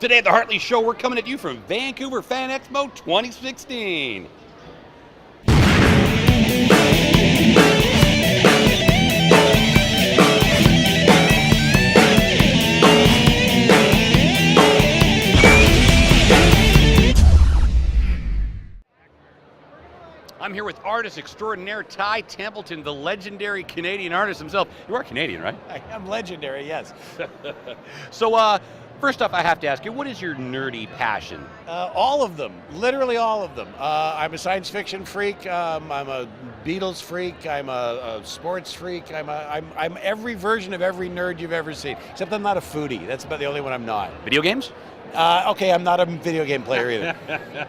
Today at the Hartley Show, we're coming at you from Vancouver Fan Expo 2016. I'm here with artist extraordinaire Ty Templeton, the legendary Canadian artist himself. You are Canadian, right? I am legendary, yes. So, first off, I have to ask you, what is your nerdy passion? All of them, literally all of them. I'm a science fiction freak. I'm a Beatles freak. I'm a sports freak. I'm every version of every nerd you've ever seen. Except I'm not a foodie. That's about the only one I'm not. Video games? Okay, I'm not a video game player either.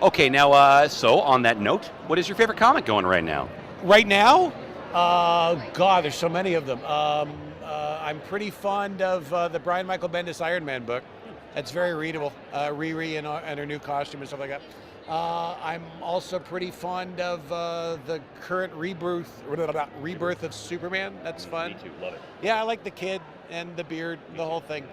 Okay, now, so on that note, what is your favorite comic going right now? Right now? God, there's so many of them. I'm pretty fond of the Brian Michael Bendis Iron Man book. That's very readable. Riri and her new costume and stuff like that. I'm also pretty fond of the current rebirth of Superman. That's fun. Me too, love it. Yeah, I like the kid and the beard, the whole thing.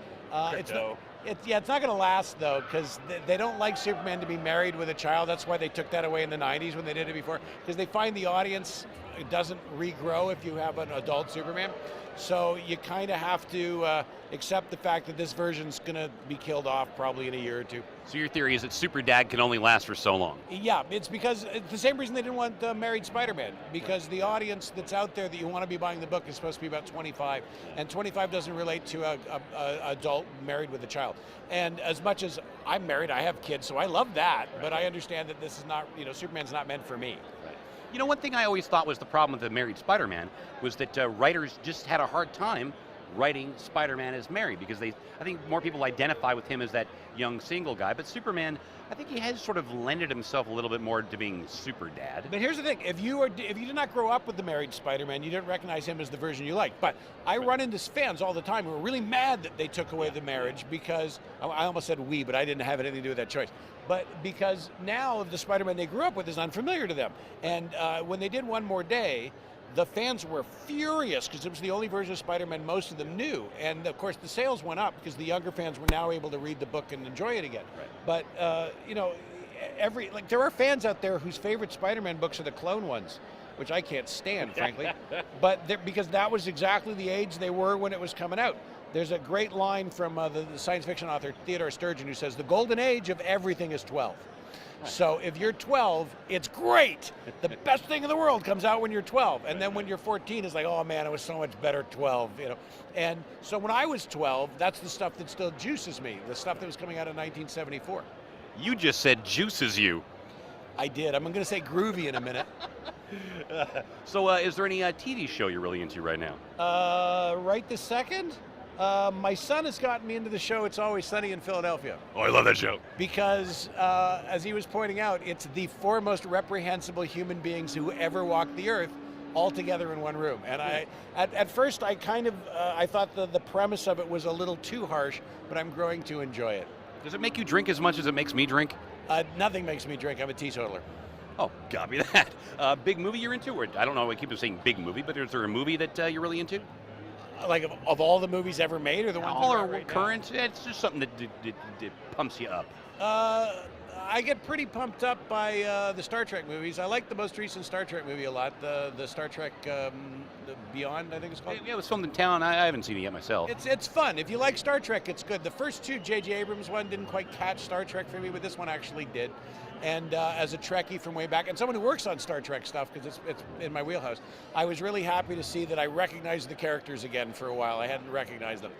It's not going to last, though, because they don't like Superman to be married with a child. That's why they took that away in the 90s when they did it before, because they find the audience doesn't regrow if you have an adult Superman. So you kind of have to accept the fact that this version's going to be killed off probably in a year or two. So your theory is that Super Dad can only last for so long? Yeah, it's because it's the same reason they didn't want married Spider-Man, because the audience that's out there that you want to be buying the book is supposed to be about 25, and 25 doesn't relate to a adult married with a child. And as much as I'm married, I have kids, so I love that, but I understand that this is not, Superman's not meant for me. You know, one thing I always thought was the problem with the married Spider-Man was that writers just had a hard time writing Spider-Man as married, because I think more people identify with him as that young single guy, but Superman, I think he has sort of lended himself a little bit more to being Super Dad. But here's the thing, if you did not grow up with the married Spider-Man, you didn't recognize him as the version you like. But I run into fans all the time who are really mad that they took away the marriage, because, I almost said we, but I didn't have anything to do with that choice. But because now the Spider-Man they grew up with is unfamiliar to them. And when they did One More Day, the fans were furious because it was the only version of Spider-Man most of them knew. And of course the sales went up because the younger fans were now able to read the book and enjoy it again. Right. But, there are fans out there whose favorite Spider-Man books are the clone ones, which I can't stand, frankly. But because that was exactly the age they were when it was coming out. There's a great line from the science fiction author Theodore Sturgeon who says, the golden age of everything is 12. So if you're 12, it's great. The best thing in the world comes out when you're 12. And then when you're 14, it's like, oh man, it was so much better 12, And so when I was 12, that's the stuff that still juices me, the stuff that was coming out in 1974. You just said juices you. I did. I'm going to say groovy in a minute. So is there any TV show you're really into right now? Right this second? My son has gotten me into the show It's Always Sunny in Philadelphia. Oh, I love that show. Because, as he was pointing out, it's the four most reprehensible human beings who ever walked the earth all together in one room. And at first, I thought the premise of it was a little too harsh, but I'm growing to enjoy it. Does it make you drink as much as it makes me drink? Nothing makes me drink. I'm a teetotaler. Oh, copy that. Big movie you're into? Or, I don't know, I keep saying big movie, but is there a movie that you're really into? Like of all the movies ever made, or the ones all that are right current? Now? It's just something that pumps you up. I get pretty pumped up by the Star Trek movies. I like the most recent Star Trek movie a lot. The Star Trek the Beyond, I think it's called. Yeah, it was filmed in town. I haven't seen it yet myself. It's fun. If you like Star Trek, it's good. The first two J.J. Abrams one didn't quite catch Star Trek for me, but this one actually did. And as a Trekkie from way back, and someone who works on Star Trek stuff, because it's in my wheelhouse, I was really happy to see that I recognized the characters again for a while. I hadn't recognized them.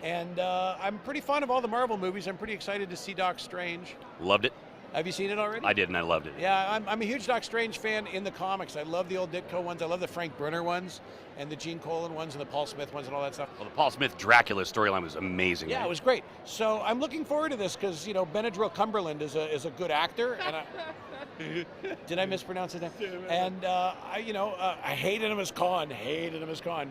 And I'm pretty fond of all the Marvel movies. I'm pretty excited to see Doc Strange. Loved it. Have you seen it already? I did, and I loved it. Yeah, I'm a huge Doc Strange fan in the comics. I love the old Ditko ones. I love the Frank Brunner ones, and the Gene Colan ones, and the Paul Smith ones, and all that stuff. Well, the Paul Smith Dracula storyline was amazing. Yeah, right? It was great. So I'm looking forward to this because Benadryl Cumberland is a good actor, and did I mispronounce his name? And I hated him as Khan.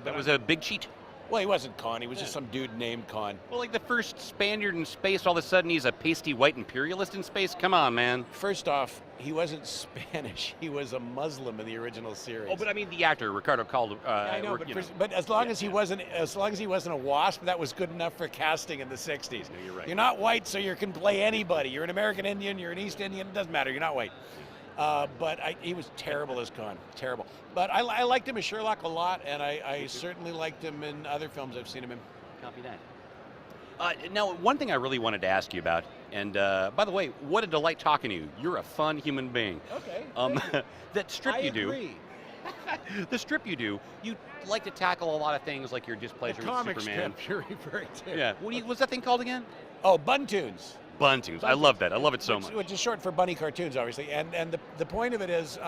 That was a big cheat. Well, he wasn't Khan. He was just some dude named Khan. Well, like the first Spaniard in space, all of a sudden he's a pasty white imperialist in space? Come on, man. First off, he wasn't Spanish. He was a Muslim in the original series. Oh, but I mean the actor, Ricardo Caldo. I know, but as long as he wasn't a wasp, that was good enough for casting in the 60s. No, you're right. You're not white, so you can play anybody. You're an American Indian, you're an East Indian, it doesn't matter. You're not white. But he was terrible as Khan, terrible. But I liked him as Sherlock a lot, and I certainly liked him in other films I've seen him in. Copy that. Now, one thing I really wanted to ask you about, and by the way, what a delight talking to you. You're a fun human being. Okay. That strip I you do. agree. The strip you do, you like to tackle a lot of things like your displeasure The with comic Superman. strip you're referring to. Yeah. What's that thing called again? Oh, Buntoons. Buntoons. I love that. I love it so much. Which is short for bunny cartoons, obviously. And the point of it is,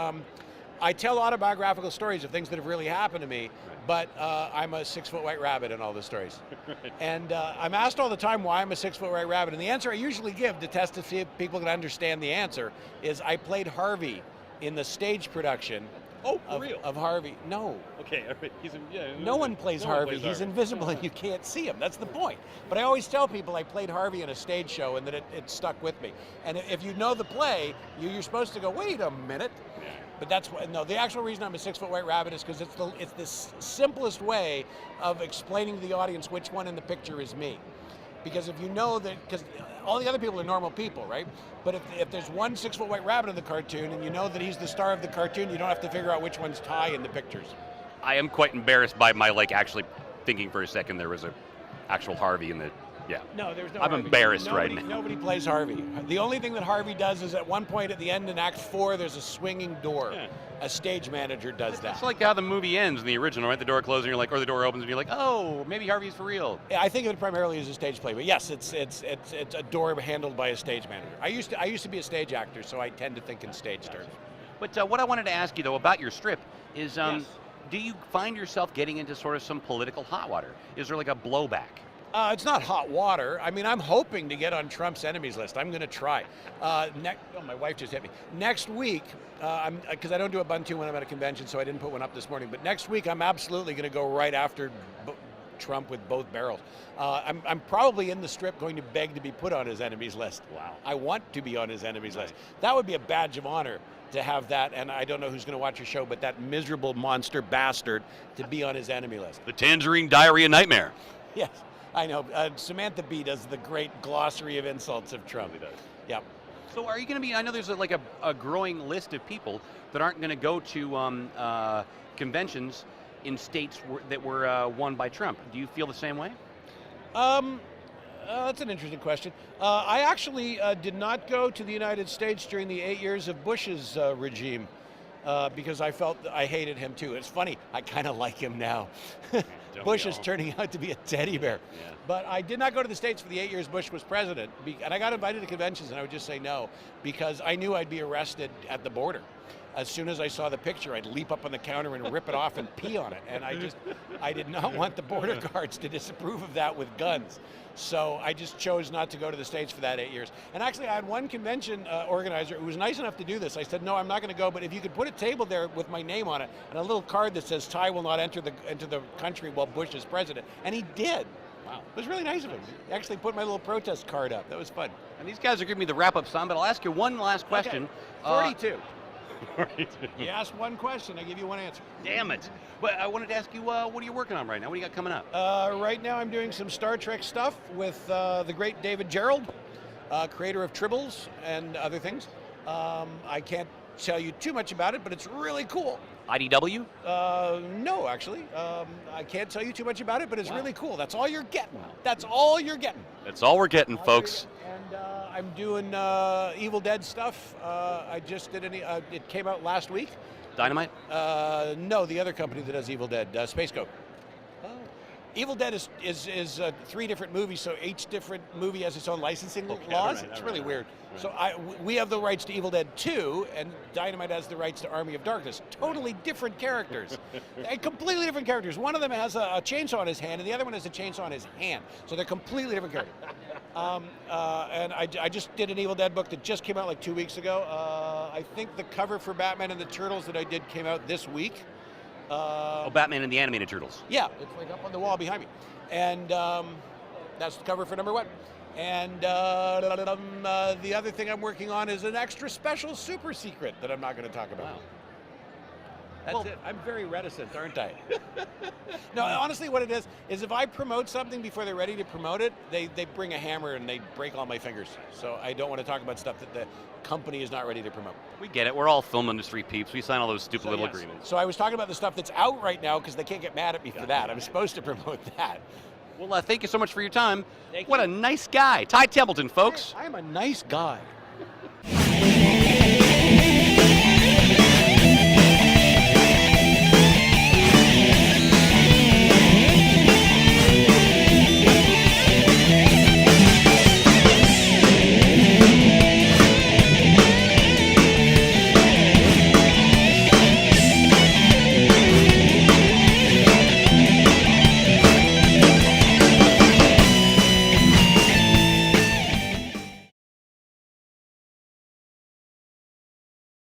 I tell autobiographical stories of things that have really happened to me, but I'm a 6-foot white rabbit in all the stories. And I'm asked all the time why I'm a 6-foot white rabbit, and the answer I usually give to test to see if people can understand the answer is I played Harvey in the stage production. Oh, for real? Of Harvey. No. Okay. No one plays Harvey. He's invisible and you can't see him. That's the point. But I always tell people I played Harvey in a stage show and that it stuck with me. And if you know the play, you're supposed to go, wait a minute. But that's what, no, the actual reason I'm a 6-foot white rabbit is because it's the simplest way of explaining to the audience which one in the picture is me. Because if you know that, because all the other people are normal people, right? But if there's one 6-foot white rabbit in the cartoon and you know that he's the star of the cartoon, you don't have to figure out which one's Ty in the pictures. I am quite embarrassed by my actually thinking for a second there was a actual Harvey in the. Yeah. No, there's no I'm Harvey. embarrassed right now. Nobody plays Harvey. The only thing that Harvey does is at one point at the end in Act 4, there's a swinging door. Yeah. A stage manager does that. It's like how the movie ends in the original, right? The door closes and you're like, or the door opens and you're like, oh, maybe Harvey's for real. Yeah, I think of it primarily as a stage play, but yes, it's a door handled by a stage manager. I used to be a stage actor, so I tend to think in stage terms. But what I wanted to ask you though about your strip is, Yes. do you find yourself getting into sort of some political hot water? Is there like a blowback? It's not hot water. I mean, I'm hoping to get on Trump's enemies list. I'm going to try. Oh, my wife just hit me. Next week, because I don't do a Buntoon when I'm at a convention, so I didn't put one up this morning. But next week, I'm absolutely going to go right after Trump with both barrels. I'm probably in the strip going to beg to be put on his enemies list. Wow. I want to be on his enemies list. That would be a badge of honor to have that, and I don't know who's going to watch your show, but that miserable monster bastard to be on his enemy list. The Tangerine Diarrhea Nightmare. Yes. I know. Samantha Bee does the great glossary of insults of Trump. She does. Yeah. So are you going to be, I know there's a growing list of people that aren't going to go to conventions in states that were won by Trump. Do you feel the same way? That's an interesting question. I actually did not go to the United States during the 8 years of Bush's regime because I felt I hated him too. It's funny, I kind of like him now. Bush is turning out to be a teddy bear. Yeah. But I did not go to the States for the 8 years Bush was president. And I got invited to conventions and I would just say no because I knew I'd be arrested at the border. As soon as I saw the picture, I'd leap up on the counter and rip it off and pee on it. And I did not want the border guards to disapprove of that with guns. So I just chose not to go to the States for that 8 years. And actually, I had one convention organizer who was nice enough to do this. I said, no, I'm not going to go, but if you could put a table there with my name on it and a little card that says Ty will not enter the country while Bush is president. And he did. Wow. It was really nice of him. He actually put my little protest card up. That was fun. And these guys are giving me the wrap-up sign, but I'll ask you one last question. Okay. 42. You asked one question, I give you one answer. Damn it. But I wanted to ask you, what are you working on right now? What do you got coming up? Right now I'm doing some Star Trek stuff with the great David Gerrold, creator of Tribbles and other things. I can't tell you too much about it, but it's really cool. IDW? No, actually. I can't tell you too much about it, but it's really cool. That's all you're getting. That's all you're getting. That's all we're getting, folks. And I'm doing Evil Dead stuff. I just did it came out last week. Dynamite? No, the other company that does Evil Dead, Space Coast. Evil Dead is 3 different movies, so each different movie has its own licensing laws. It's really weird. Right. So we have the rights to Evil Dead 2, and Dynamite has the rights to Army of Darkness. Totally different characters. Completely different characters. One of them has a chainsaw in his hand, and the other one has a chainsaw in his hand. So they're completely different characters. And I just did an Evil Dead book that just came out like 2 weeks ago. I think the cover for Batman and the Turtles that I did came out this week. Oh, Batman and the Animated Turtles. Yeah, it's like up on the wall behind me. And that's the cover for number 1. And the other thing I'm working on is an extra special super secret that I'm not going to talk about. Wow. That's it. I'm very reticent, aren't I? No, honestly, what it is if I promote something before they're ready to promote it, they bring a hammer and they break all my fingers. So I don't want to talk about stuff that the company is not ready to promote. We get it. We're all film industry peeps. We sign all those stupid little agreements. So I was talking about the stuff that's out right now because they can't get mad at me for that. I'm supposed to promote that. Well, thank you so much for your time. Thank What you. a nice guy. Ty Templeton, folks. I am a nice guy.